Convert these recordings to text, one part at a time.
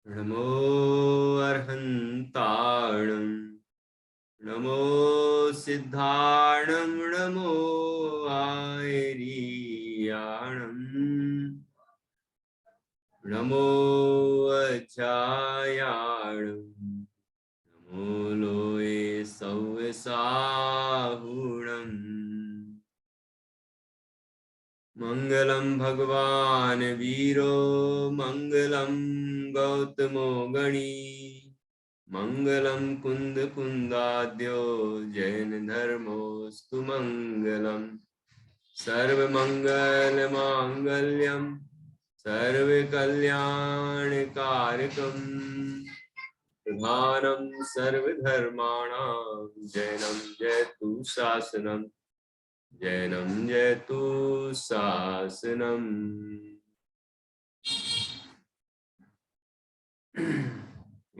नमो अर्हन्ताणं नमो सिद्धाणं नमो आयरीयाणं नमो अचायाणं नमो लोये सौसाहुणम् मंगलम भगवान वीरो मंगलम गौतमो गणी मंगलम कुंद कुंदाद्यो जैन धर्मोस्तु मंगलम सर्व मंगल मांगल्यम सर्व कल्याण कारकम प्रधानम सर्व धर्माणां जैनम जयतु शासनम जैनम जयतु शासनम।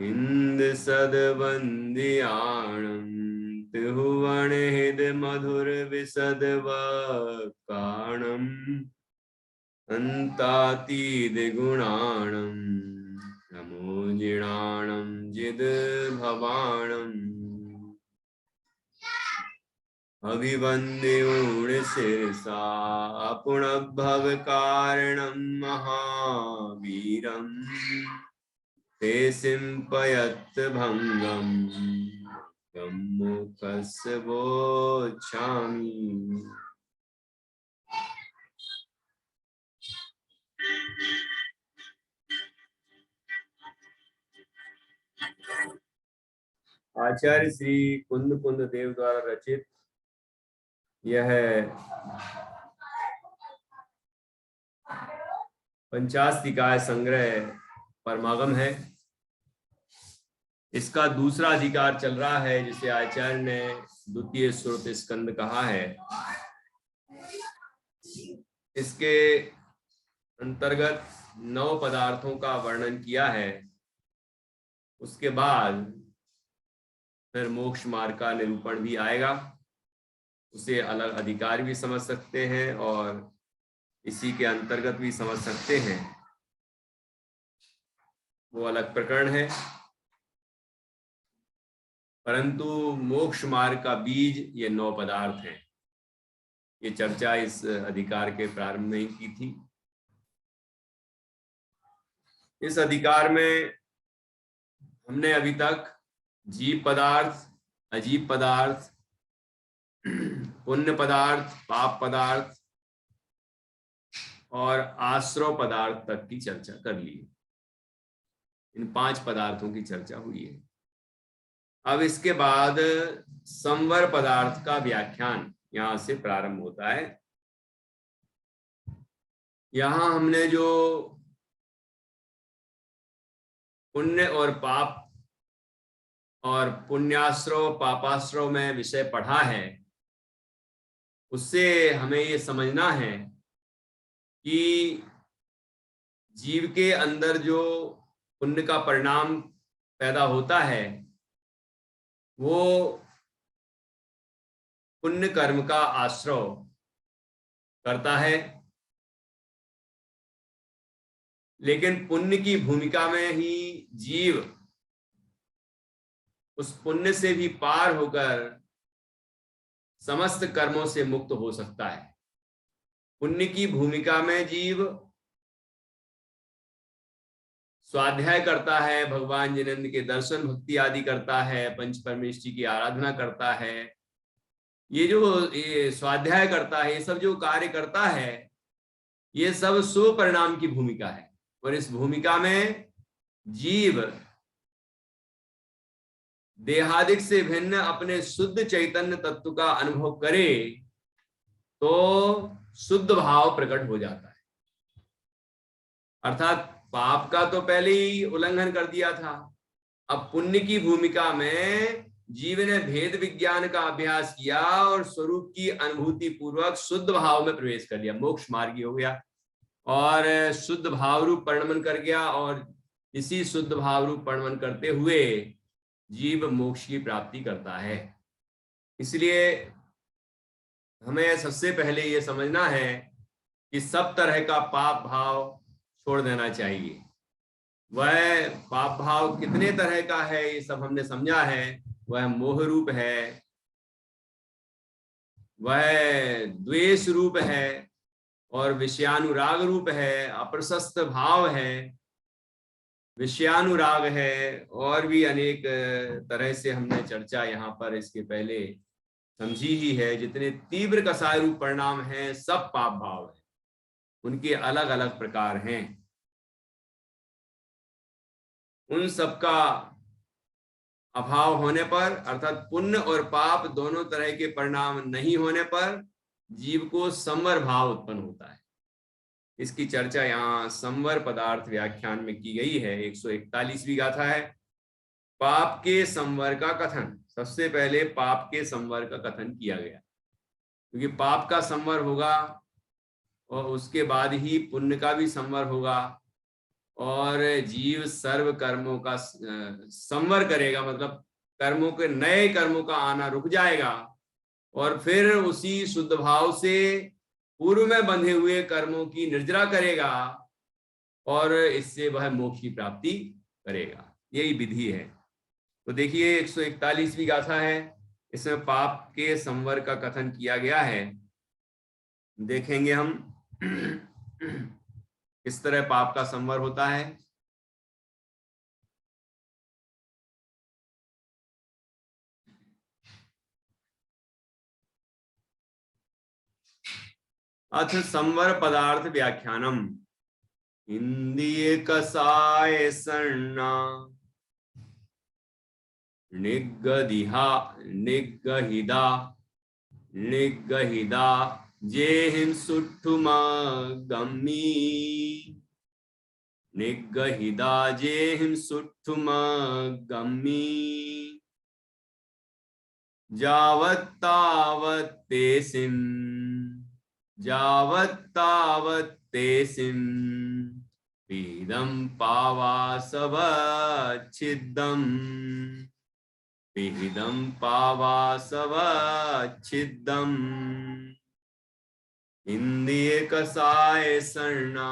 इंद सदवंदियाणं त्रिभुवन हिद मधुर विशद वकाणम् अन्तातीत गुणाणं नमो जिणाणं जिद भवाणम् अभिवंद्योण शिरसा पुनर्भव कारणं महावीरम् ते सिंपयत् भंगम मुखस्य वोच्छामि। आचार्य श्री कुंद कुंद देव द्वारा रचित यह पंचास्तिकाय संग्रह परमागम है। इसका दूसरा अधिकार चल रहा है, जिसे आचार्य ने द्वितीय श्रुत स्कंद कहा है। इसके अंतर्गत 9 पदार्थों का वर्णन किया है। उसके बाद फिर मोक्ष मार्ग का निरूपण भी आएगा। उसे अलग अधिकार भी समझ सकते हैं और इसी के अंतर्गत भी समझ सकते हैं, वो अलग प्रकरण है। परंतु मोक्ष मार्ग का बीज ये 9 पदार्थ हैं। ये चर्चा इस अधिकार के प्रारंभ में ही की थी। इस अधिकार में हमने अभी तक जीव पदार्थ, अजीव पदार्थ, पुण्य पदार्थ, पाप पदार्थ और आश्रव पदार्थ तक की चर्चा कर ली। इन 5 पदार्थों की चर्चा हुई है। अब इसके बाद संवर पदार्थ का व्याख्यान यहां से प्रारंभ होता है। यहां हमने जो पुण्य और पाप और पुण्याश्रव पापाश्रव में विषय पढ़ा है, उससे हमें ये समझना है कि जीव के अंदर जो पुण्य का परिणाम पैदा होता है वो पुण्य कर्म का आश्रय करता है, लेकिन पुण्य की भूमिका में ही जीव उस पुण्य से भी पार होकर समस्त कर्मों से मुक्त हो सकता है। पुण्य की भूमिका में जीव स्वाध्याय करता है, भगवान जिनेंद्र के दर्शन भक्ति आदि करता है, पंच परमेष्टि की आराधना करता है। ये जो स्वाध्याय करता है, ये सब जो कार्य करता है, ये सब शुभ परिणाम की भूमिका है। और इस भूमिका में जीव देहादिक से भिन्न अपने शुद्ध चैतन्य तत्व का अनुभव करे तो शुद्ध भाव प्रकट हो जाता है। अर्थात पाप का तो पहले ही उल्लंघन कर दिया था। अब पुण्य की भूमिका में जीव ने भेद विज्ञान का अभ्यास किया और स्वरूप की अनुभूति पूर्वक शुद्ध भाव में प्रवेश कर लिया, मोक्ष मार्गी हो गया और शुद्ध भाव रूप परिणमन कर गया। और इसी शुद्ध भाव रूप परिणमन करते हुए जीव मोक्ष की प्राप्ति करता है। इसलिए हमें सबसे पहले ये समझना है कि सब तरह का पाप भाव छोड़ देना चाहिए। वह पाप भाव कितने तरह का है ये सब हमने समझा है। वह मोह रूप है, वह द्वेष रूप है, और विषयानुराग रूप है, अप्रशस्त भाव है, विषयानुराग है, और भी अनेक तरह से हमने चर्चा यहाँ पर इसके पहले समझी ही है। जितने तीव्र कसाय रूप परिणाम हैं सब पाप भाव है, उनके अलग अलग प्रकार हैं। उन सबका अभाव होने पर, अर्थात पुण्य और पाप दोनों तरह के परिणाम नहीं होने पर जीव को संवर भाव उत्पन्न होता है। इसकी चर्चा यहाँ संवर पदार्थ व्याख्यान में की गई है। 141वीं गाथा है। पाप के संवर का कथन, सबसे पहले पाप के संवर का कथन किया गया, क्योंकि पाप का संवर होगा और उसके बाद ही पुण्य का भी संवर होगा, और जीव सर्व कर्मों का संवर करेगा, मतलब कर्मों के नए कर्मों का आना रुक जाएगा, और फिर उसी शुद्ध भाव से पूर्व में बंधे हुए कर्मों की निर्जरा करेगा, और इससे वह मोक्ष की प्राप्ति करेगा। यही विधि है। तो देखिए 141वीं गाथा है, इसमें पाप के संवर का कथन किया गया है। देखेंगे हम किस तरह पाप का संवर होता है। अथ संवर पदार्थ व्याख्यानम। इंद्रिय कसाय सन्ना निगदिहा निगहिदा निगहिदा जेहिं सुट्ठुमा गम्मी निगहिदा जेहिं सुट्ठुमा गम्मी जावत्तावत्तेसिं जावत्तावत्तेसिं पीदं पावासवच्छिद्दम् पिहिदं पावासवच्छिद्दम् इंद्रिय कसाय सर्णा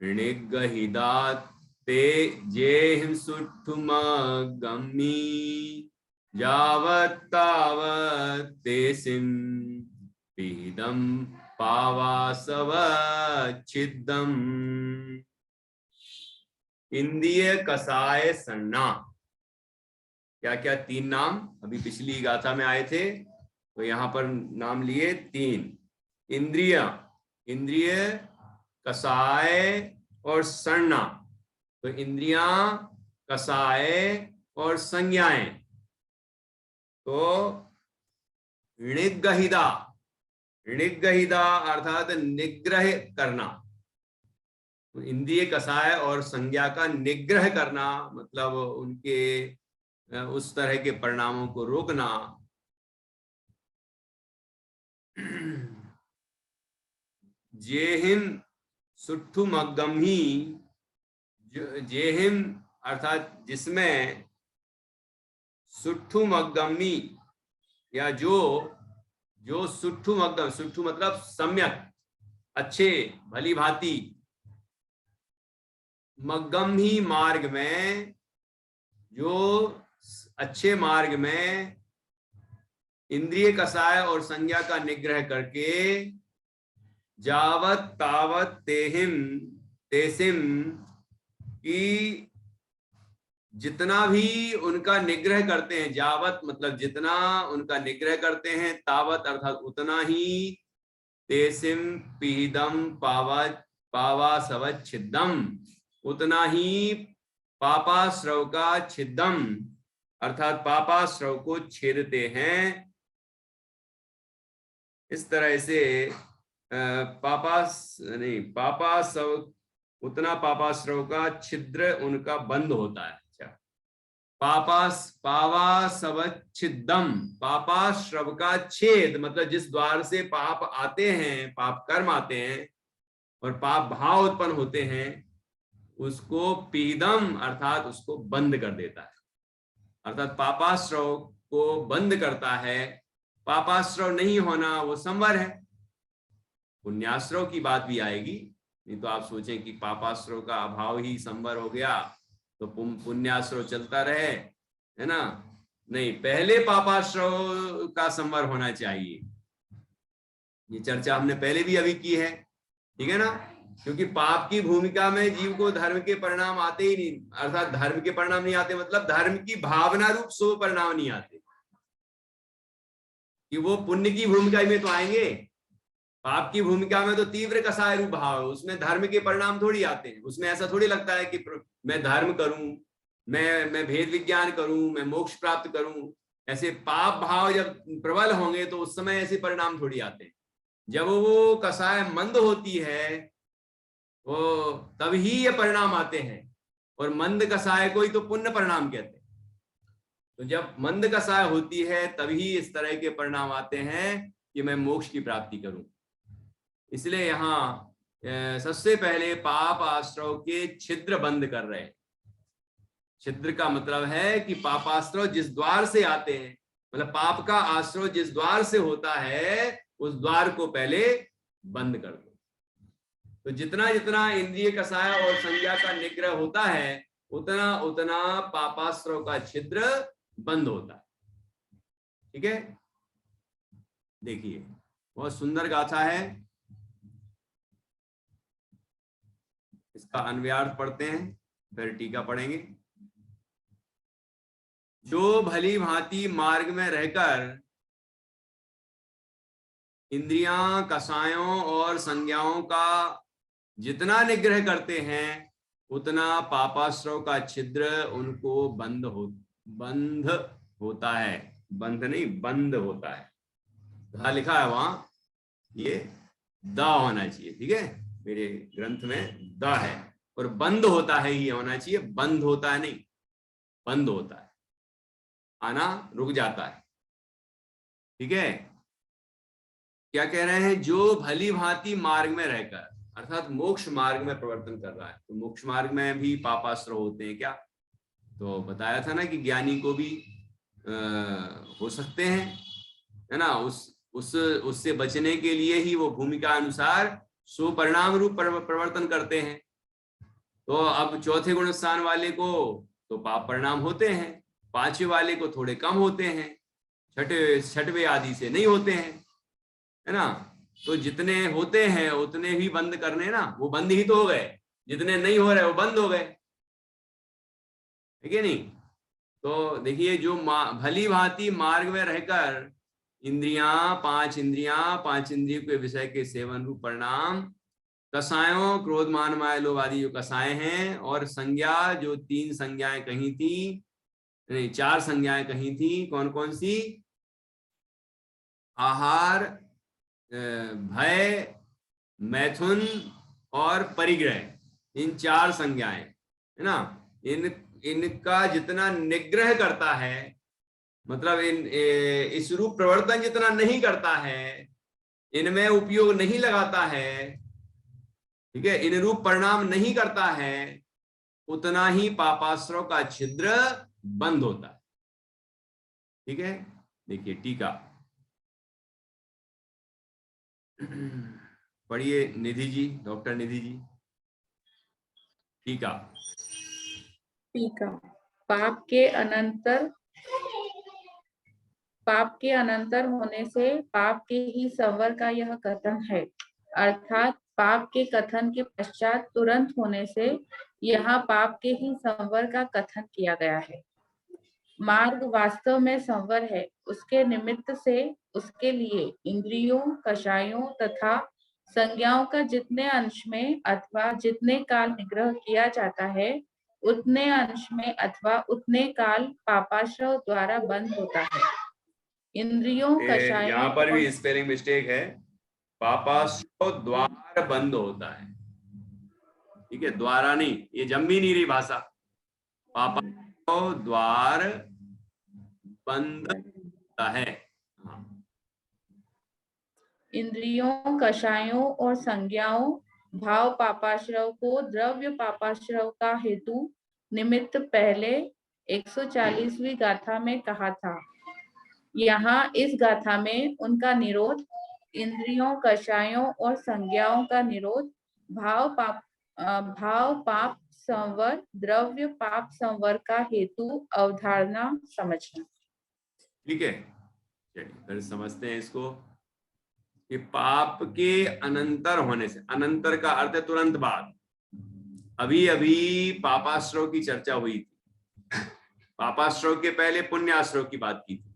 ऋणिगहिदात् ते जेहिं सुट्ठुमा गम्मी यावत्तावत्तेसिं पिहिदं पावासवच्छिद्दम्। इंद्रिय कसाय सर्णा, क्या क्या तीन नाम अभी पिछली गाथा में आए थे, तो यहाँ पर नाम लिए तीन। इंद्रिय, इंद्रिय, कसाय और सर्णा। तो इंद्रियां, कसाय और संज्ञाएं। तो ऋणिगहिदा, ऋणिगहिदा अर्थात निग्रह करना। तो इंद्रिय, कसाय और संज्ञा का निग्रह करना, मतलब उनके उस तरह के परिणामों को रोकना। जेहिम सुट्ठुमगम्ही, जेहिम अर्थात जिसमें, सुट्ठुमगम्मी या जो, जो सुट्ठुमगम, सुट्ठु मतलब सम्यक, अच्छे, भली भांति, मगम्ही मार्ग में, जो अच्छे मार्ग में इंद्रिय, कसाय और संज्ञा का निग्रह करके जावत तावत तेहिम तेसिम की जितना भी उनका निग्रह करते हैं, जावत मतलब जितना उनका निग्रह करते हैं, तावत अर्थात उतना ही, तेसिम पीदम पावासवच्छिद्दम उतना ही, पापाश्रव का छिद्दम अर्थात पापाश्रव को छेदते हैं। इस तरह से पापाश्रव, उतना पापाश्रव का छिद्र उनका बंद होता है। अच्छा, पावासवच्छिद्दम, पापाश्रव का छेद मतलब जिस द्वार से पाप आते हैं, पाप कर्म आते हैं और पाप भाव उत्पन्न होते हैं, उसको पीदम अर्थात उसको बंद कर देता है, अर्थात पापाश्रव को बंद करता है। पापाश्रव नहीं होना वो संवर है, पुण्याश्रव की बात भी आएगी। नहीं तो आप सोचें कि पापाश्रव का अभाव ही संवर हो गया तो पुण्याश्रव चलता रहे, है ना? नहीं, पहले पापाश्रव का संवर होना चाहिए। ये चर्चा हमने पहले भी अभी की है, ठीक है ना? क्योंकि पाप की भूमिका में जीव को धर्म के परिणाम आते ही नहीं, अर्थात धर्म के परिणाम नहीं आते मतलब धर्म की भावना रूप शुभ परिणाम नहीं आते, कि वो पुण्य की भूमिका में तो आएंगे। पाप की भूमिका में तो तीव्र कसाय रूप भाव है, उसमें धर्म के परिणाम थोड़ी आते हैं। उसमें ऐसा थोड़ी लगता है कि मैं धर्म करूं, मैं भेद विज्ञान करूं, मैं मोक्ष प्राप्त करूं। ऐसे पाप भाव जब प्रबल होंगे तो उस समय ऐसे परिणाम थोड़ी आते हैं। जब वो कसाय मंद होती है वो तभी ये परिणाम आते हैं, और मंद कसाय को ही तो पुण्य परिणाम कहते हैं। तो जब मंद कसाय होती है तभी इस तरह के परिणाम आते हैं कि मैं मोक्ष की प्राप्ति करूं। इसलिए यहाँ सबसे पहले पाप आश्रव के छिद्र बंद कर रहे हैं। छिद्र का मतलब है कि पापाश्रव जिस द्वार से आते हैं, मतलब पाप का आश्रव जिस द्वार से होता है उस द्वार को पहले बंद कर दो। तो जितना जितना इंद्रिय कसाय और संज्ञा का निग्रह होता है उतना उतना पापाश्रव का छिद्र बंद होता है। ठीक है, देखिए बहुत सुंदर गाथा है, इसका अन्वयार्थ पढ़ते हैं फिर टीका पढ़ेंगे। जो भली भांति मार्ग में रहकर इंद्रियां कसायों और संज्ञाओं का जितना निग्रह करते हैं उतना पापाश्रव का छिद्र उनको बंद होता है। बंद नहीं, बंद होता है। धा लिखा है वहां, ये दा होना चाहिए, ठीक है? मेरे ग्रंथ में दा है, और बंद होता है ही होना चाहिए, बंद होता है नहीं, बंद होता है, आना रुक जाता है। ठीक है, क्या कह रहे हैं? जो भली भांति मार्ग में रहकर, अर्थात मोक्ष मार्ग में प्रवर्तन कर रहा है। तो मोक्ष मार्ग में भी पापाश्रव होते हैं क्या? तो बताया था ना कि ज्ञानी को भी हो सकते हैं, है ना? उससे बचने के लिए ही वो भूमिका अनुसार सुपरिणाम रूप प्रवर्तन करते हैं। तो अब चौथे गुण स्थान वाले को तो पाप परिणाम होते हैं, पांचवे वाले को थोड़े कम होते हैं, छठवे आदि से नहीं होते हैं, है ना? तो जितने होते हैं उतने ही बंद करने ना, वो बंद ही तो हो गए, जितने नहीं हो रहे वो बंद हो गए, ठीक है नहीं? तो देखिए, जो भली भांति मार्ग में रहकर पांच इंद्रियों के विषय के सेवन रूप परिणाम, कसायों क्रोध मान माया लोभ आदि जो कसाय हैं, और संज्ञा जो 3 संज्ञाएं कही थी, नहीं 4 संज्ञाएं कही थी, कौन कौन सी? आहार, भय, मैथुन और परिग्रह, इन 4 संज्ञाएं, है ना? इनका जितना निग्रह करता है, मतलब इस रूप प्रवर्तन जितना नहीं करता है, इनमें उपयोग नहीं लगाता है, ठीक है, इन रूप परिणाम नहीं करता है, उतना ही पापाश्रव का छिद्र बंद होता है। ठीक है, देखिए टीका पढ़िए निधि जी, डॉक्टर निधि जी, टीका। टीका। पाप के अनंतर होने से पाप के ही संवर का यह कथन है, अर्थात पाप के कथन के पश्चात तुरंत होने से यहाँ पाप के ही संवर का कथन किया गया है। मार्ग वास्तव में संवर है, उसके निमित्त से उसके लिए इंद्रियों, कषायों तथा संज्ञाओं का जितने अंश में अथवा जितने काल निग्रह किया जाता है उतने अंश में अथवा उतने काल पापाश्रव द्वारा बंद होता है। इंद्रियों, कषायों, यहाँ पर भी स्पेलिंग मिस्टेक है, पापाश्रव द्वार बंद होता है, ठीक है, द्वारा नहीं, ये जम भी नहीं रही भाषा, पापाश्रव द्वार बंद होता है। इंद्रियों, कषायों और संज्ञाओं भाव पापाश्रव को द्रव्य पापाश्रव का हेतु निमित्त पहले 140वीं गाथा में कहा था। यहाँ इस गाथा में उनका निरोध इंद्रियों, कषायों और संज्ञाओं का निरोध, भाव पाप संवर, द्रव्य पाप संवर का हेतु अवधारणा समझना। ठीक है, चलिए फिर समझते हैं इसको कि पाप के अनंतर होने से, अनंतर का अर्थ है तुरंत बाद। अभी अभी पापाश्रव की चर्चा हुई थी, पापाश्रव के पहले पुण्याश्रव की बात की थी।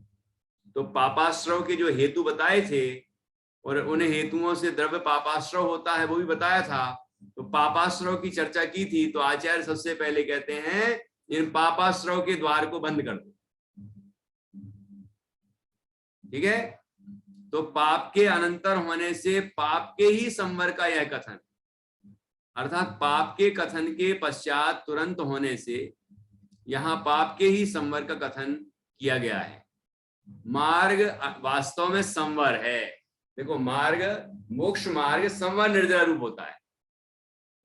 तो पापाश्रव के जो हेतु बताए थे और उन हेतुओं से द्रव्य पापाश्रव होता है वो भी बताया था। तो पापाश्रव की चर्चा की थी, तो आचार्य सबसे पहले कहते हैं इन पापाश्रव के द्वार को बंद कर दो। ठीक है, तो पाप के अनंतर होने से पाप के ही संवर का यह कथन, अर्थात पाप के कथन के पश्चात तुरंत होने से यहाँ पाप के ही संवर का कथन किया गया है। मार्ग वास्तव में संवर है। देखो, मार्ग, मोक्ष मार्ग संवर निर्जरा रूप होता है,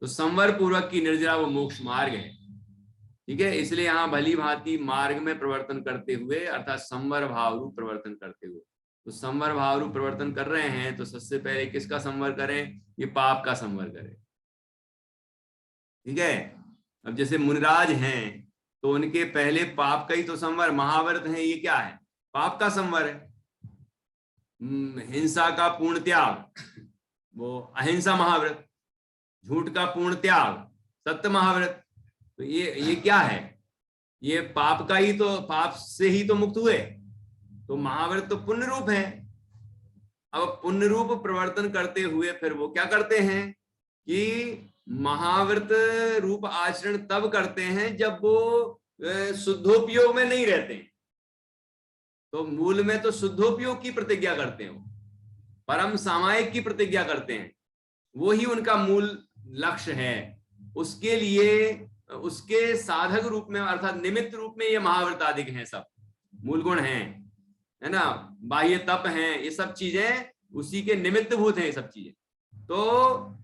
तो संवर पूर्वक की निर्जरा वो मोक्ष मार्ग है। ठीक है, इसलिए यहाँ भली भांति मार्ग में प्रवर्तन करते हुए, अर्थात संवर भाव रूप प्रवर्तन करते हुए, तो संवर भाव रूप प्रवर्तन कर रहे हैं, तो सबसे पहले किसका संवर करें? ये पाप का संवर करें। ठीक है, अब जैसे मुनिराज हैं तो उनके पहले पाप का ही तो संवर, महाव्रत है, ये क्या है? पाप का संवर है। हिंसा का पूर्ण त्याग, वो अहिंसा महाव्रत। झूठ का पूर्ण त्याग, सत्य महाव्रत। तो ये क्या है? ये पाप का ही तो, पाप से ही तो मुक्त हुए। तो महाव्रत तो पुण्य रूप है। अब पुण्य रूप प्रवर्तन करते हुए फिर वो क्या करते हैं कि महाव्रत रूप आचरण तब करते हैं जब वो शुद्धोपयोग में नहीं रहते। तो मूल में तो शुद्धोपयोग की प्रतिज्ञा करते हैं, परम सामायिक की प्रतिज्ञा करते हैं, वो ही उनका मूल लक्ष्य है। उसके लिए उसके साधक रूप में, अर्थात निमित्त रूप में ये महाव्रत आदि हैं, सब मूल गुण हैं, है ना, बाह्य तप हैं, ये सब चीजें उसी के निमित्त भूत हैं, ये सब चीजें। तो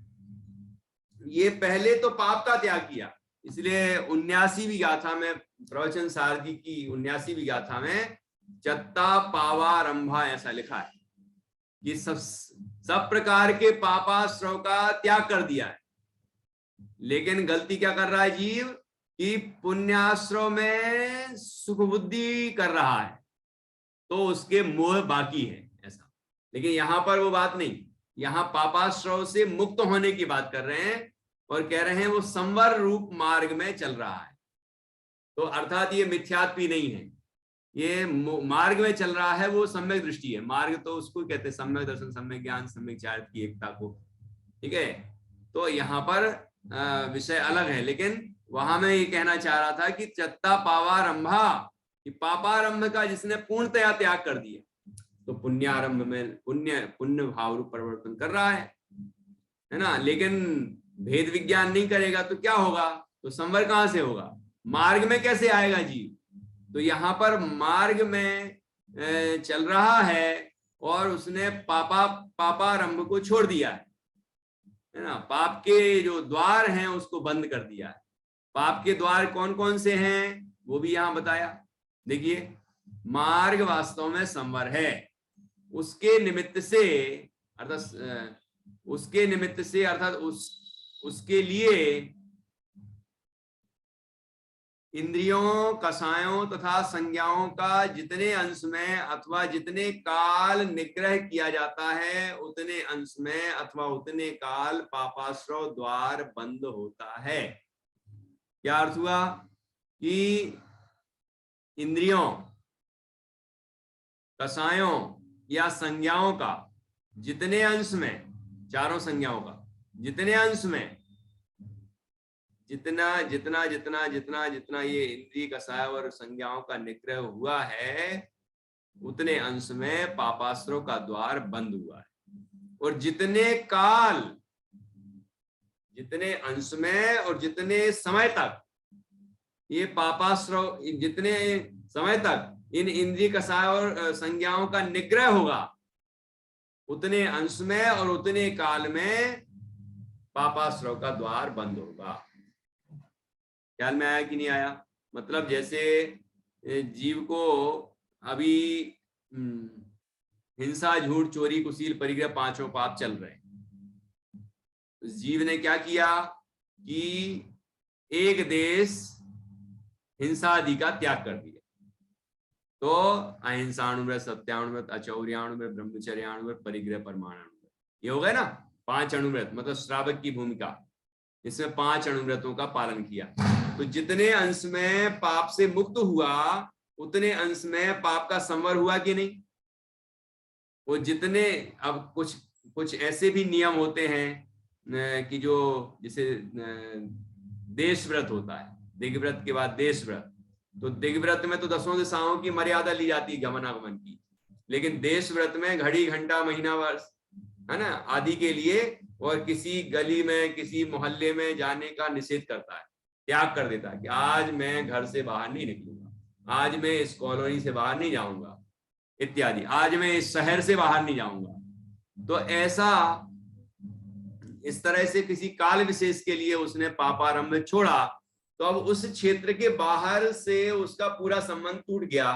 ये पहले तो पाप का त्याग किया, इसलिए 79वीं गाथा में, प्रवचन सारथी की 79वीं गाथा में चत्ता पावारंभा ऐसा लिखा है कि सब प्रकार के पापाश्रव का त्याग कर दिया है। लेकिन गलती क्या कर रहा है जीव कि पुण्याश्रव में सुख बुद्धि कर रहा है, तो उसके मोह बाकी है ऐसा। लेकिन यहां पर वो बात नहीं, यहां पापाश्रव से मुक्त होने की बात कर रहे हैं और कह रहे हैं वो संवर रूप मार्ग में चल रहा है। तो अर्थात ये मिथ्यात्व नहीं है, ये मार्ग में चल रहा है, वो सम्यक दृष्टि है। मार्ग तो उसको कहते हैं सम्यक दर्शन, सम्यक ज्ञान, सम्यक चारित्र की एकता को। ठीक है, तो यहाँ पर विषय अलग है, लेकिन वहां मैं ये कहना चाह रहा था कि चत्ता पावारंभा, कि पापारंभ का जिसने पूर्णतया त्याग कर दिया, तो पुण्यारंभ में पुण्य भाव रूप परिवर्तन कर रहा है ना। लेकिन भेद विज्ञान नहीं करेगा तो क्या होगा? तो संवर कहां से होगा? मार्ग में कैसे आएगा जीव? तो यहाँ पर मार्ग में चल रहा है और उसने पापारंभ को छोड़ दिया है ना। पाप के जो द्वार हैं उसको बंद कर दिया है। पाप के द्वार कौन कौन से हैं वो भी यहाँ बताया। देखिए, मार्ग वास्तव में संवर है, उसके निमित्त से अर्थात उसके लिए इंद्रियों, कषायों तथा संज्ञाओं का जितने अंश में अथवा जितने काल निग्रह किया जाता है, उतने अंश में अथवा उतने काल पापाश्रव द्वार बंद होता है। क्या अर्थ हुआ कि इंद्रियों, कषायों या संज्ञाओं का जितने अंश में, चारों संज्ञाओं का जितने अंश में, जितना जितना जितना जितना जितना ये इंद्रिय कषाय और संज्ञाओं का निग्रह हुआ है, उतने अंश में पापाश्रव का द्वार बंद हुआ है। और जितने काल, जितने अंश में और जितने समय तक ये पापाश्रव, जितने समय तक इन इंद्रिय कषाय और संज्ञाओं का निग्रह होगा, उतने अंश में और उतने काल में पापाश्रव का द्वार बंद होगा। ख्याल में आया कि नहीं आया? मतलब जैसे जीव को अभी हिंसा, झूठ, चोरी, कुशील, परिग्रह, पांचों पाप चल रहे हैं। उस जीव ने क्या किया कि एक देश हिंसा आदि का त्याग कर दिया। तो अहिंसाणुव्रत, सत्याणुव्रत, अचौर्याणुव्रत, ब्रह्मचर्याणुव्रत, परिग्रह, परमाणुव्रत, ये हो गए ना 5 अणुव्रत, मतलब श्रावक की भूमिका। इसमें 5 अणुव्रतों का पालन किया। तो जितने अंश में पाप से मुक्त हुआ उतने अंश में पाप का संवर हुआ कि नहीं। वो जितने, अब कुछ ऐसे भी नियम होते हैं कि जो जैसे देश व्रत होता है, दिग्व्रत के बाद देश व्रत। तो दिग्व्रत में तो 10 दिशाओं की मर्यादा ली जाती है गमनागमन की, लेकिन देश व्रत में घड़ी, घंटा, महीना, वर्ष, है ना, आदि के लिए, और किसी गली में, किसी मोहल्ले में जाने का निषेध करता है, त्याग कर देता है कि आज मैं घर से बाहर नहीं निकलूंगा, आज मैं इस कॉलोनी से बाहर नहीं जाऊंगा इत्यादि, आज मैं इस शहर से बाहर नहीं जाऊंगा। तो ऐसा इस तरह से किसी काल विशेष के लिए उसने पापारंभ छोड़ा, तो अब उस क्षेत्र के बाहर से उसका पूरा संबंध टूट गया।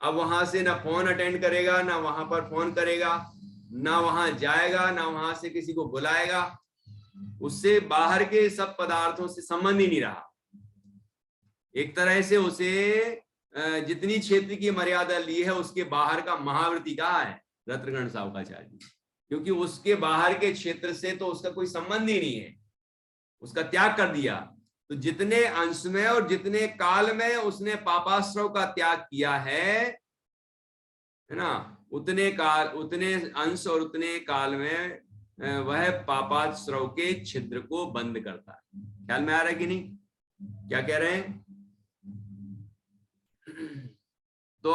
अब वहां से ना फोन अटेंड करेगा, ना वहां पर फोन करेगा, ना वहां जाएगा, ना वहां से किसी को बुलाएगा। उससे बाहर के सब पदार्थों से संबंध ही नहीं रहा। एक तरह से उसे जितनी क्षेत्र की मर्यादा ली है उसके बाहर का महाव्रती कहा है रत्नगण सावकाचार्य जी, क्योंकि उसके बाहर के क्षेत्र से तो उसका कोई संबंध ही नहीं है, उसका त्याग कर दिया। तो जितने अंश में और जितने काल में उसने पापाश्रव का त्याग किया है ना, उतने काल, उतने अंश और उतने काल में वह पापाश्रव के छिद्र को बंद करता है। ख्याल में आ रहा है कि नहीं, क्या कह रहे हैं? तो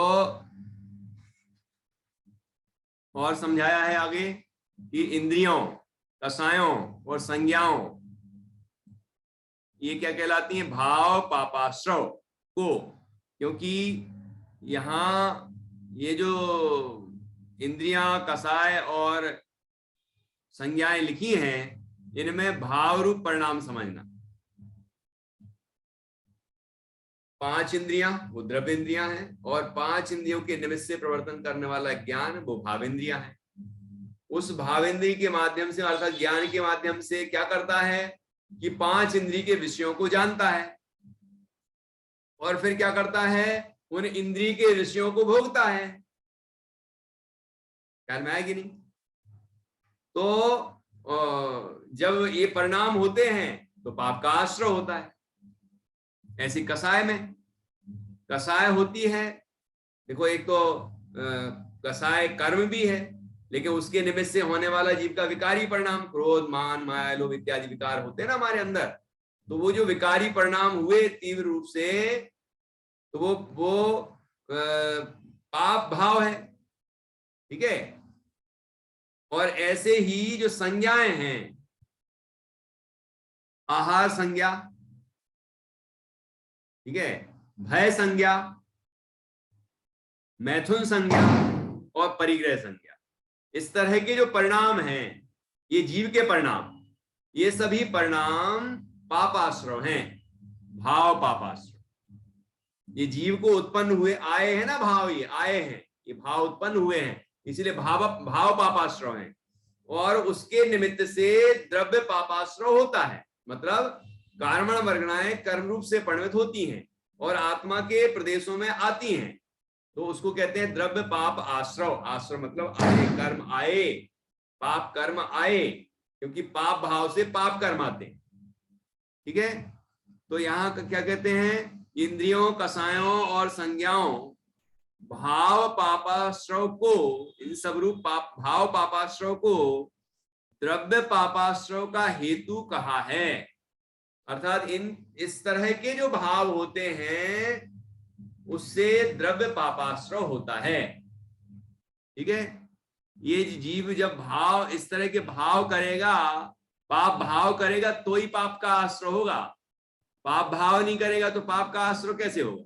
और समझाया है आगे कि इंद्रियों, कषायों और संज्ञाओं ये क्या कहलाती हैं? भाव पापाश्रव को। क्योंकि यहाँ ये जो इंद्रियां, कषाय और संज्ञाएं लिखी हैं, इनमें भाव रूप परिणाम समझना। 5 इंद्रियां वो द्रव्य इंद्रियां हैं, और 5 इंद्रियों के निमित्त से प्रवर्तन करने वाला ज्ञान वो भावेंद्रियां है। उस भावेंद्रिय के माध्यम से, अर्थात ज्ञान के माध्यम से क्या करता है कि 5 इंद्रिय के विषयों को जानता है, और फिर क्या करता है, उन इंद्रिय के विषयों को भोगता है। ख्याल में आया कि नहीं? तो जब ये परिणाम होते हैं तो पाप का आश्रय होता है। ऐसी कषाय में, कषाय होती है, देखो एक तो कषाय कर्म भी है, लेकिन उसके निमित्त से होने वाला जीव का विकारी परिणाम, क्रोध, मान, माया, लोभ इत्यादि विकार होते हैं ना हमारे अंदर। तो वो जो विकारी परिणाम हुए तीव्र रूप से, तो वो पाप भाव है। ठीक है। और ऐसे ही जो संज्ञाएं हैं, आहार संज्ञा, ठीक है, भय संज्ञा, मैथुन संज्ञा और परिग्रह संज्ञा, इस तरह के जो परिणाम हैं, ये जीव के परिणाम, ये सभी परिणाम पापाश्रव हैं, भाव पापाश्रव। ये जीव को उत्पन्न हुए, आए हैं ना भाव, ये आए हैं, ये भाव उत्पन्न हुए हैं, इसलिए भाव पापाश्रव हैं। और उसके निमित्त से द्रव्य पापाश्रव होता है, मतलब कर्मण वर्गणाएं कर्म रूप से परिणत होती हैं और आत्मा के प्रदेशों में आती हैं, तो उसको कहते हैं द्रव्य पाप आश्रव। आश्रव मतलब आए, कर्म आए, पाप कर्म आए, क्योंकि पाप भाव से पाप कर्म आते हैं। ठीक है। तो यहाँ क्या कहते हैं, इंद्रियों, कषायों और संज्ञाओं भाव पापाश्रव को, इन सब रूप भाव पापाश्रव को द्रव्य पापाश्रव का हेतु कहा है। अर्थात इस तरह के जो भाव होते हैं उससे द्रव्य पापाश्रव होता है। ठीक है। ये जीव जब भाव, इस तरह के भाव करेगा, पाप भाव करेगा तो ही पाप का आश्रय होगा। पाप भाव नहीं करेगा तो पाप का आश्रय कैसे होगा?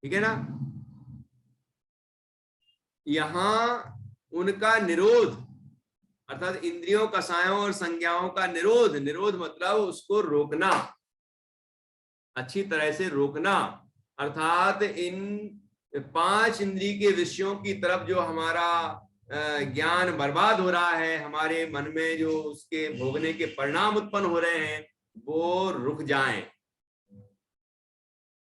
ठीक है ना। यहां उनका निरोध, अर्थात इंद्रियों, कषायों और संज्ञाओं का निरोध, निरोध मतलब उसको रोकना, अच्छी तरह से रोकना। अर्थात इन पांच इंद्रिय के विषयों की तरफ जो हमारा ज्ञान बर्बाद हो रहा है, हमारे मन में जो उसके भोगने के परिणाम उत्पन्न हो रहे हैं, वो रुक जाएं।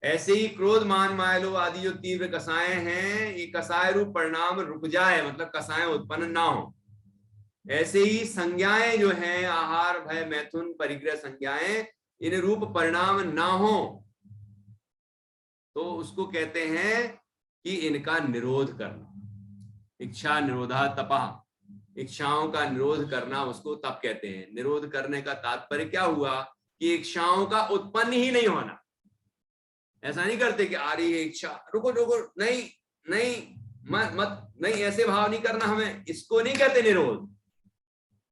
ऐसे ही क्रोध मान माया लोभ आदि जो तीव्र कसाएं हैं, ये कसाय रूप परिणाम रुक जाए, मतलब कसाएं उत्पन्न ना हो। ऐसे ही संज्ञाएं जो हैं, आहार भय मैथुन परिग्रह संज्ञाएं, इन रूप परिणाम ना हो तो उसको कहते हैं कि इनका निरोध करना। इच्छा निरोधा तपः, इच्छाओं का निरोध करना उसको तप कहते हैं। निरोध करने का तात्पर्य क्या हुआ कि इच्छाओं का उत्पन्न ही नहीं होना। ऐसा नहीं करते कि आ रही है इच्छा, रुको रुको, नहीं नहीं, मत मत, नहीं, ऐसे भाव नहीं करना हमें, इसको नहीं कहते निरोध।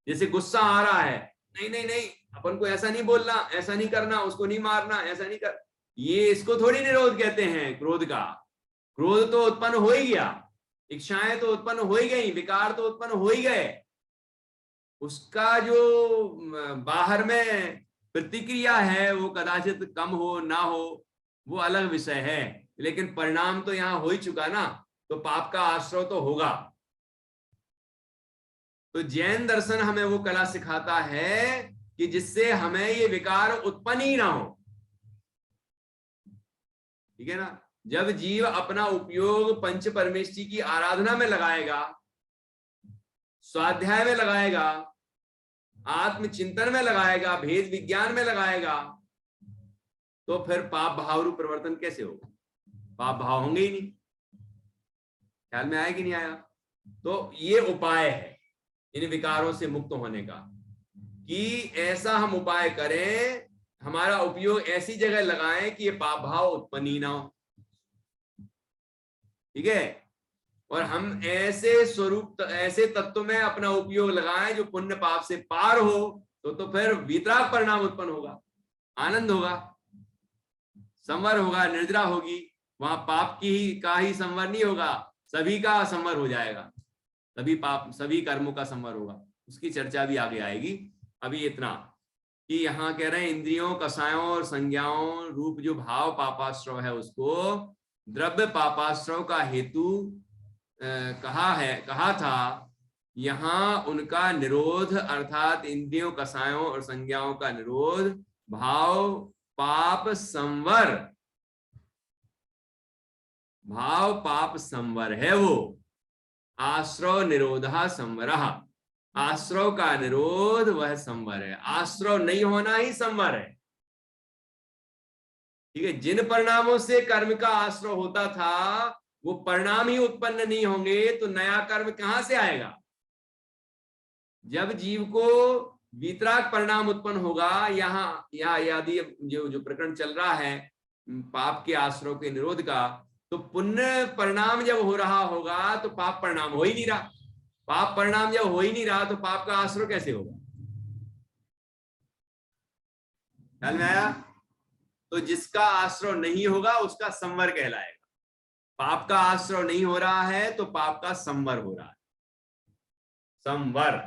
जैसे गुस्सा आ रहा है, नहीं नहीं नहीं, अपन को ऐसा नहीं बोलना, ऐसा नहीं करना, उसको नहीं मारना, ऐसा नहीं कर, ये इसको थोड़ी निरोध कहते हैं क्रोध का। क्रोध तो उत्पन्न हो ही गया, इच्छाएं तो उत्पन्न हो ही गई, विकार तो उत्पन्न हो ही गए, उसका जो बाहर में प्रतिक्रिया है वो कदाचित कम हो ना हो, वो अलग विषय है, लेकिन परिणाम तो यहां हो ही चुका ना, तो पाप का आश्रय तो होगा। तो जैन दर्शन हमें वो कला सिखाता है कि जिससे हमें ये विकार उत्पन्न ही ना हो। ठीक है ना? जब जीव अपना उपयोग पंच परमेष्टि की आराधना में लगाएगा, स्वाध्याय में लगाएगा, आत्मचिंतन में लगाएगा, भेद विज्ञान में लगाएगा, तो फिर पाप भाव रूप परिवर्तन कैसे होगा? पाप भाव होंगे ही नहीं। ख्याल में आया कि नहीं आया? तो ये उपाय है इन विकारों से मुक्त होने का, कि ऐसा हम उपाय करें, हमारा उपयोग ऐसी जगह लगाएं कि ये पाप भाव उत्पन्न ही ना हो। ठीक है? और हम ऐसे स्वरूप, ऐसे तत्व में अपना उपयोग लगाएं जो पुण्य पाप से पार हो, तो फिर वितराग परिणाम उत्पन्न होगा, आनंद होगा, संवर होगा, निर्जरा होगी। वहां पाप का ही संवर नहीं होगा, सभी का संवर हो जाएगा, सभी पाप सभी कर्मों का संवर होगा। उसकी चर्चा भी आगे आएगी। अभी इतना कि यहाँ कह रहे हैं इंद्रियों, कसायों और संज्ञाओं रूप जो भाव पापाश्रव है, उसको द्रव्य पापाश्रव का हेतु कहा था। यहाँ उनका निरोध अर्थात इंद्रियों, कसायों और संज्ञाओं का निरोध भाव पाप संवर, भाव पाप संवर है वो। आश्रव निरोधा संवरः, आश्रव का निरोध वह संवर है, आश्रव नहीं होना ही संवर है। ठीक है? जिन परिणामों से कर्म का आश्रव होता था वो परिणाम ही उत्पन्न नहीं होंगे तो नया कर्म कहां से आएगा? जब जीव को वितराग परिणाम उत्पन्न होगा, यहाँ यदि जो प्रकरण चल रहा है पाप के आश्रव के निरोध का, तो पुण्य परिणाम जब हो रहा होगा तो पाप परिणाम हो ही नहीं रहा। पाप परिणाम जब हो ही नहीं रहा तो पाप का आश्रय कैसे होगा? ख्याल में आया? तो जिसका आश्रय नहीं होगा उसका संवर कहलाएगा। पाप का आश्रय नहीं हो रहा है तो पाप का संवर हो रहा है। संवर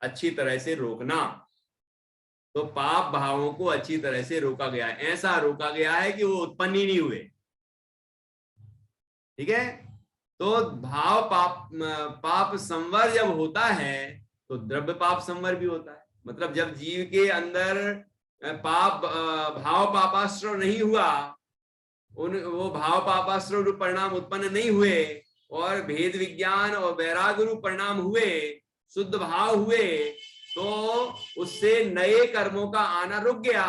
अच्छी तरह से रोकना, तो पाप भावों को अच्छी तरह से रोका गया है, ऐसा रोका गया है कि वो उत्पन्न ही नहीं हुए। ठीक है? तो भाव पाप संवर जब होता है तो द्रव्य पाप संवर भी होता है। मतलब जब जीव के अंदर भाव पापाश्रय नहीं हुआ, वो भाव पापाश्रय रूप परिणाम उत्पन्न नहीं हुए और भेद विज्ञान और वैराग्य रूप परिणाम हुए, शुद्ध भाव हुए, तो उससे नए कर्मों का आना रुक गया।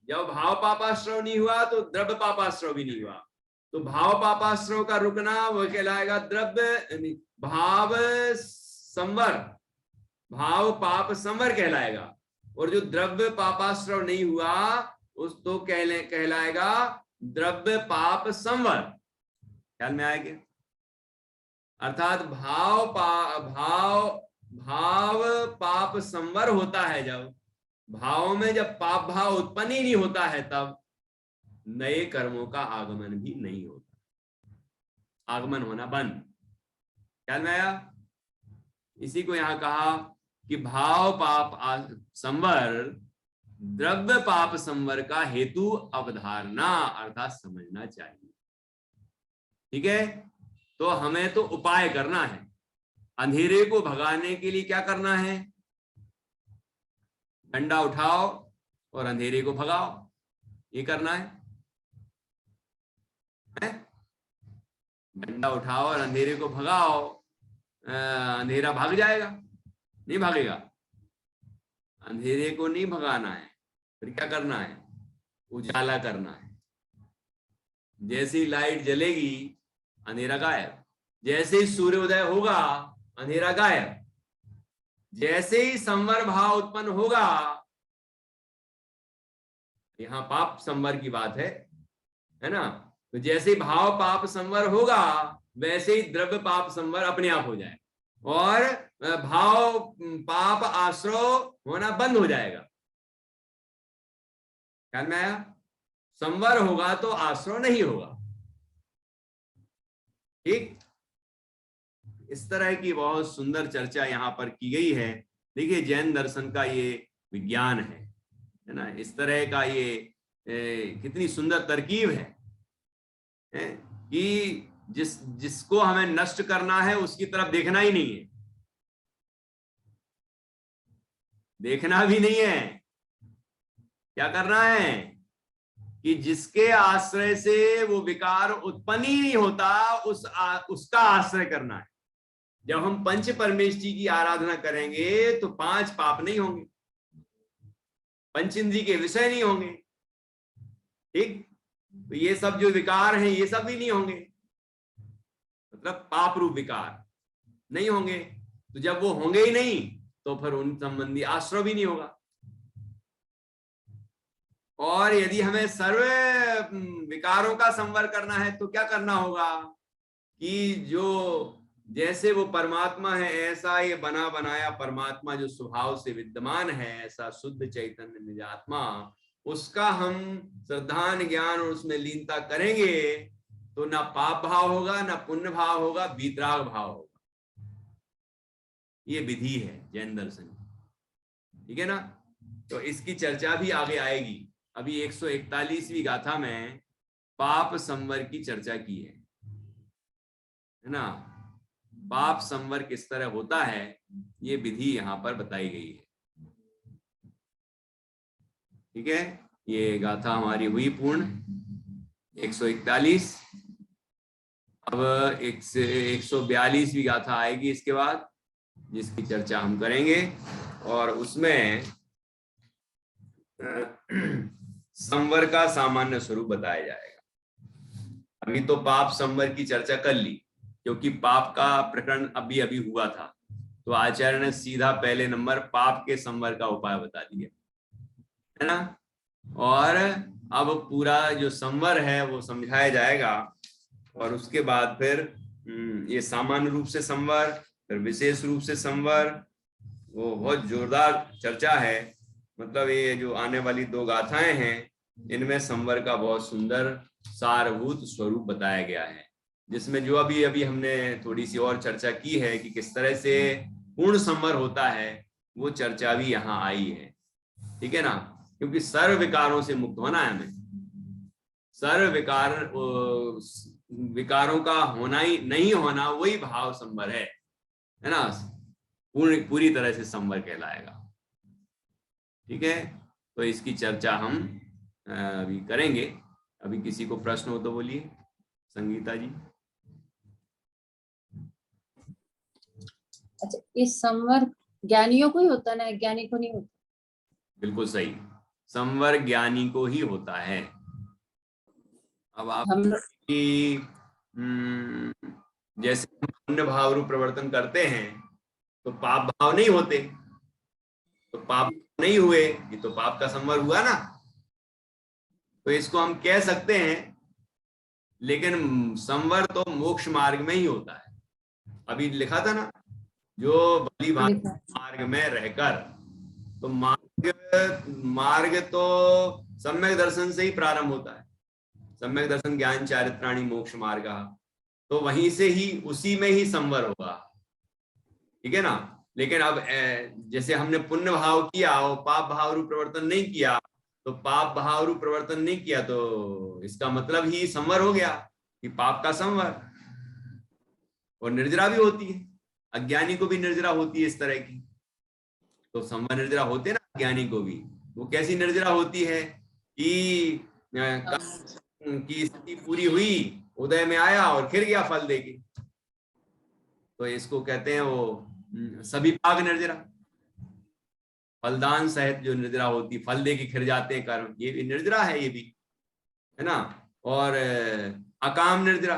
जब भाव पापाश्रय नहीं हुआ तो द्रव्य पापाश्रय भी नहीं हुआ, तो भाव पापाश्रय का रुकना वह कहलाएगा द्रव्य भाव संवर, भाव पाप संवर कहलाएगा। और जो द्रव्य पापाश्रय नहीं हुआ उस तो कहलाएगा द्रव्य पाप संवर। ख्याल में आएगा? अर्थात भाव पाप संवर होता है जब भाव में, जब पाप भाव उत्पन्न ही नहीं होता है तब नए कर्मों का आगमन भी नहीं होता, आगमन होना बंद। ख्याल में आया? इसी को यहां कहा कि भाव पाप संवर द्रव्य पाप संवर का हेतु अवधारणा अर्थात समझना चाहिए। ठीक है, तो हमें तो उपाय करना है। अंधेरे को भगाने के लिए क्या करना है? डंडा उठाओ और अंधेरे को भगाओ, ये करना है? डंडा उठाओ और अंधेरे को भगाओ, अंधेरा भाग जाएगा? नहीं भागेगा। अंधेरे को नहीं भगाना है, फिर क्या करना है? उजाला करना है। जैसे ही लाइट जलेगी अंधेरा गायब, जैसे ही सूर्योदय होगा अंधेरा गायब, जैसे ही संवर भाव उत्पन्न होगा, यहां पाप संवर की बात है ना, तो जैसे ही भाव पाप संवर होगा वैसे ही द्रव्य पाप संवर अपने आप हो जाए और भाव पाप आश्रय होना बंद हो जाएगा। ख्याल में आया? संवर होगा तो आश्रय नहीं होगा। ठीक, इस तरह की बहुत सुंदर चर्चा यहाँ पर की गई है। देखिए जैन दर्शन का ये विज्ञान है ना, इस तरह का ये कितनी सुंदर तरकीब है कि जिसको हमें नष्ट करना है उसकी तरफ देखना ही नहीं है, देखना भी नहीं है। क्या करना है कि जिसके आश्रय से वो विकार उत्पन्न ही नहीं होता उसका आश्रय करना है। जब हम पंच परमेष्टि की आराधना करेंगे तो 5 पाप नहीं होंगे, पंच इंद्रिय के विषय नहीं होंगे। ठीक, तो ये सब जो विकार हैं ये सब भी नहीं होंगे, मतलब पाप रूप विकार नहीं होंगे। तो जब वो होंगे ही नहीं तो फिर उन संबंधी आश्रय भी नहीं होगा। और यदि हमें सर्व विकारों का संवर करना है तो क्या करना होगा कि जो जैसे वो परमात्मा है ऐसा ये बना बनाया परमात्मा जो स्वभाव से विद्यमान है, ऐसा शुद्ध चैतन्य निजात्मा, उसका हम श्रद्धान ज्ञान और उसमें लीनता करेंगे तो ना पाप भाव होगा, ना पुण्य भाव होगा, वीतराग भाव होगा। ये विधि है जैन दर्शन, ठीक है ना। तो इसकी चर्चा भी आगे आएगी। अभी 141वीं गाथा में पाप संवर की चर्चा की है ना। पाप संवर किस तरह होता है ये विधि यहाँ पर बताई गई है। ठीक है, ये गाथा हमारी हुई पूर्ण 141। अब 142वीं गाथा आएगी इसके बाद, जिसकी चर्चा हम करेंगे और उसमें संवर का सामान्य स्वरूप बताया जाएगा। अभी तो पाप संवर की चर्चा कर ली क्योंकि पाप का प्रकरण अभी अभी हुआ था, तो आचार्य ने सीधा पहले नंबर पाप के संवर का उपाय बता दिया है ना। और अब पूरा जो संवर है वो समझाया जाएगा और उसके बाद फिर ये सामान्य रूप से संवर, फिर विशेष रूप से संवर, वो बहुत जोरदार चर्चा है। मतलब ये जो आने वाली 2 गाथाएं हैं इनमें संवर का बहुत सुंदर सारभूत स्वरूप बताया गया है, जिसमें जो अभी अभी हमने थोड़ी सी और चर्चा की है कि किस तरह से पूर्ण संवर होता है, वो चर्चा भी यहाँ आई है। ठीक है ना, क्योंकि सर्व विकारों से मुक्त होना है हमें। सर्व विकारों का होना ही नहीं होना वही भाव संवर है ना, पूरी तरह से संवर कहलाएगा। ठीक है, तो इसकी चर्चा हम अभी करेंगे। अभी किसी को प्रश्न हो तो बोलिए। संगीता जी। अच्छा, इस संवर ज्ञानियों को ही होता है ना, ज्ञानी को नहीं होता? बिल्कुल सही, संवर ज्ञानी को ही होता है। अब आप जैसे हम पुण्य भाव रूप प्रवर्तन करते हैं तो पाप भाव नहीं होते, तो पाप नहीं हुए, ये तो पाप का संवर हुआ ना, तो इसको हम कह सकते हैं। लेकिन संवर तो मोक्ष मार्ग में ही होता है। अभी लिखा था ना, जो बलि मार्ग में रहकर, तो मार्ग तो सम्यक दर्शन से ही प्रारंभ होता है। सम्यक दर्शन ज्ञान चारित्राणि मोक्ष मार्ग, तो वहीं से ही उसी में ही संवर होगा। ठीक है ना। लेकिन अब जैसे हमने पुण्य भाव किया और पाप भाव रूप प्रवर्तन नहीं किया, तो पाप भाव रूप प्रवर्तन नहीं किया तो इसका मतलब ही संवर हो गया कि पाप का संवर। और निर्जरा भी होती है, अज्ञानी को भी निर्जरा होती है इस तरह की। तो संवर निर्जरा होते हैं ना अज्ञानी को भी। वो कैसी निर्जरा होती है कि की स्थिति पूरी हुई, उदय में आया और खिर गया फल देके, तो इसको कहते हैं वो सभी पाक निर्जरा। फलदान सहित जो निर्जरा होती, फल दे के खिर जाते हैं कर्म, ये भी निर्जरा है, ये भी है ना। और अकाम निर्जरा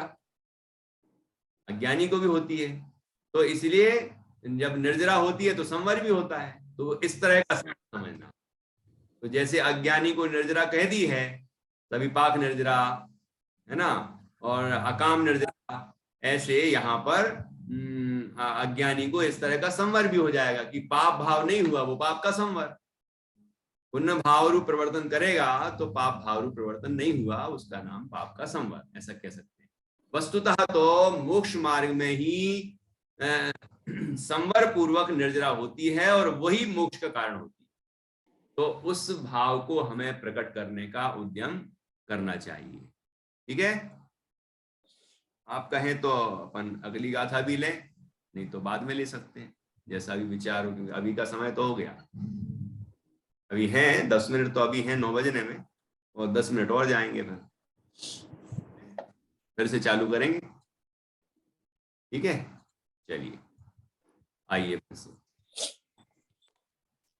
अज्ञानी को भी होती है। तो इसलिए जब निर्जरा होती है तो संवर भी होता है। तो इस तरह का समझना। तो जैसे अज्ञानी को निर्जरा कह दी है, सभी पाक निर्जरा है ना, और अकाम निर्जरा, ऐसे यहाँ पर अज्ञानी को इस तरह का संवर भी हो जाएगा कि पाप भाव नहीं हुआ, वो पाप का संवर। पुण्य भाव रूप प्रवर्तन करेगा तो पाप भाव रूप प्रवर्तन नहीं हुआ, उसका नाम पाप का संवर, ऐसा कह सकते हैं। वस्तुतः तो मोक्ष मार्ग में ही संवर पूर्वक निर्जरा होती है और वही मोक्ष का कारण होती है। तो उस भाव को हमें प्रकट करने का उद्यम करना चाहिए। ठीक है, आप कहें तो अपन अगली गाथा भी लें, नहीं तो बाद में ले सकते हैं, जैसा भी विचार हो, क्योंकि अभी का समय तो हो गया। अभी है 10 मिनट तो अभी है 9 बजने में, और 10 मिनट और जाएंगे, फिर से चालू करेंगे। ठीक है, चलिए आइए फिर से।